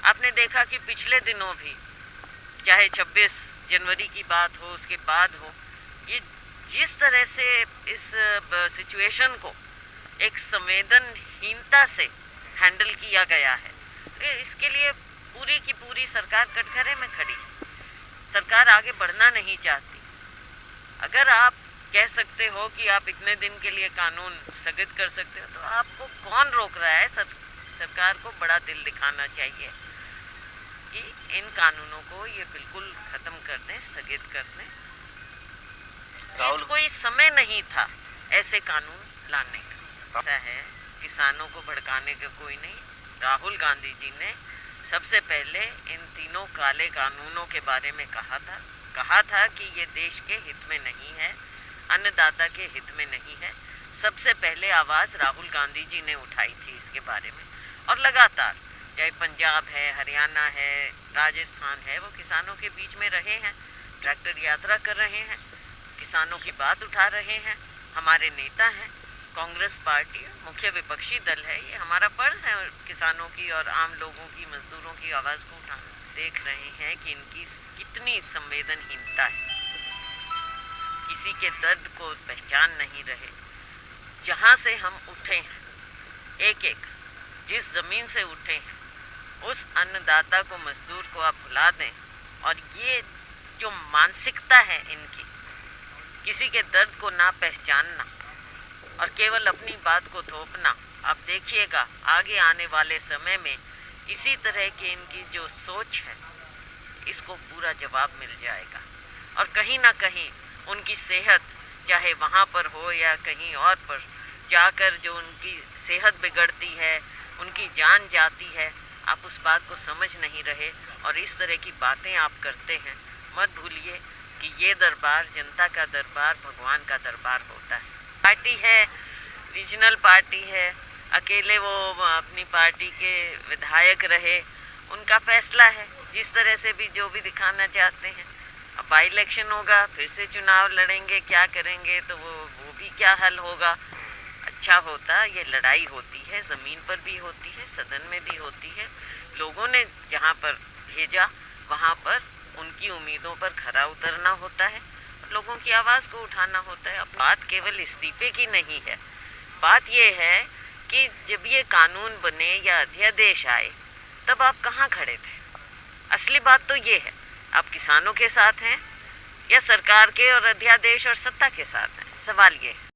आपने देखा कि पिछले दिनों भी, चाहे 26 जनवरी की बात हो, उसके बाद हो, ये जिस तरह से इस सिचुएशन को एक संवेदनहीनता से हैंडल किया गया है, इसके लिए पूरी की पूरी सरकार कटघरे में खड़ी है। सरकार आगे बढ़ना नहीं चाहती। अगर आप कह सकते हो कि आप इतने दिन के लिए कानून स्थगित कर सकते हो, तो आपको कौन रोक रहा है? सरकार को बड़ा दिल दिखाना चाहिए कि इन कानूनों को ये बिल्कुल खत्म कर दें, स्थगित कर दें। कोई समय नहीं था ऐसे कानून लाने का। ऐसा है, किसानों को भड़काने का कोई नहीं। राहुल गांधी जी ने सबसे पहले इन तीनों काले कानूनों के बारे में कहा था कि ये देश के हित में नहीं है, अन्नदाता के हित में नहीं है। सबसे पहले आवाज़ राहुल गांधी जी ने उठाई थी इसके बारे में, और लगातार चाहे पंजाब है, हरियाणा है, राजस्थान है, वो किसानों के बीच में रहे हैं, ट्रैक्टर यात्रा कर रहे हैं, किसानों की बात उठा रहे हैं। हमारे नेता हैं, कांग्रेस पार्टी मुख्य विपक्षी दल है, ये हमारा फर्ज है किसानों की और आम लोगों की, मजदूरों की आवाज़ को उठाना। देख रहे हैं कि इनकी कितनी संवेदनहीनता है, किसी के दर्द को पहचान नहीं रहे। जहाँ से हम उठे हैं, एक एक जिस ज़मीन से उठे हैं, उस अन्नदाता को, मजदूर को आप भुला दें। और ये जो मानसिकता है इनकी, किसी के दर्द को ना पहचानना और केवल अपनी बात को थोपना, आप देखिएगा आगे आने वाले समय में इसी तरह की इनकी जो सोच है, इसको पूरा जवाब मिल जाएगा। और कहीं ना कहीं उनकी सेहत, चाहे वहाँ पर हो या कहीं और पर जाकर जो उनकी सेहत बिगड़ती है, उनकी जान जाती है, आप उस बात को समझ नहीं रहे और इस तरह की बातें आप करते हैं। मत भूलिए कि ये दरबार जनता का दरबार, भगवान का दरबार होता है। पार्टी है, रीजनल पार्टी है, अकेले वो अपनी पार्टी के विधायक रहे, उनका फैसला है। जिस तरह से भी जो भी दिखाना चाहते हैं, अब बाई इलेक्शन होगा, फिर से चुनाव लड़ेंगे, क्या करेंगे, तो वो भी क्या हल होगा। अच्छा होता, ये लड़ाई होती है, ज़मीन पर भी होती है, सदन में भी होती है। लोगों ने जहाँ पर भेजा वहाँ पर उनकी उम्मीदों पर खरा उतरना होता है, लोगों की आवाज़ को उठाना होता है। अब बात केवल इस्तीफे की नहीं है, बात ये है कि जब ये कानून बने या अध्यादेश आए, तब आप कहाँ खड़े थे? असली बात तो ये है, आप किसानों के साथ हैं या सरकार के और अध्यादेश और सत्ता के साथ हैं? सवाल ये है।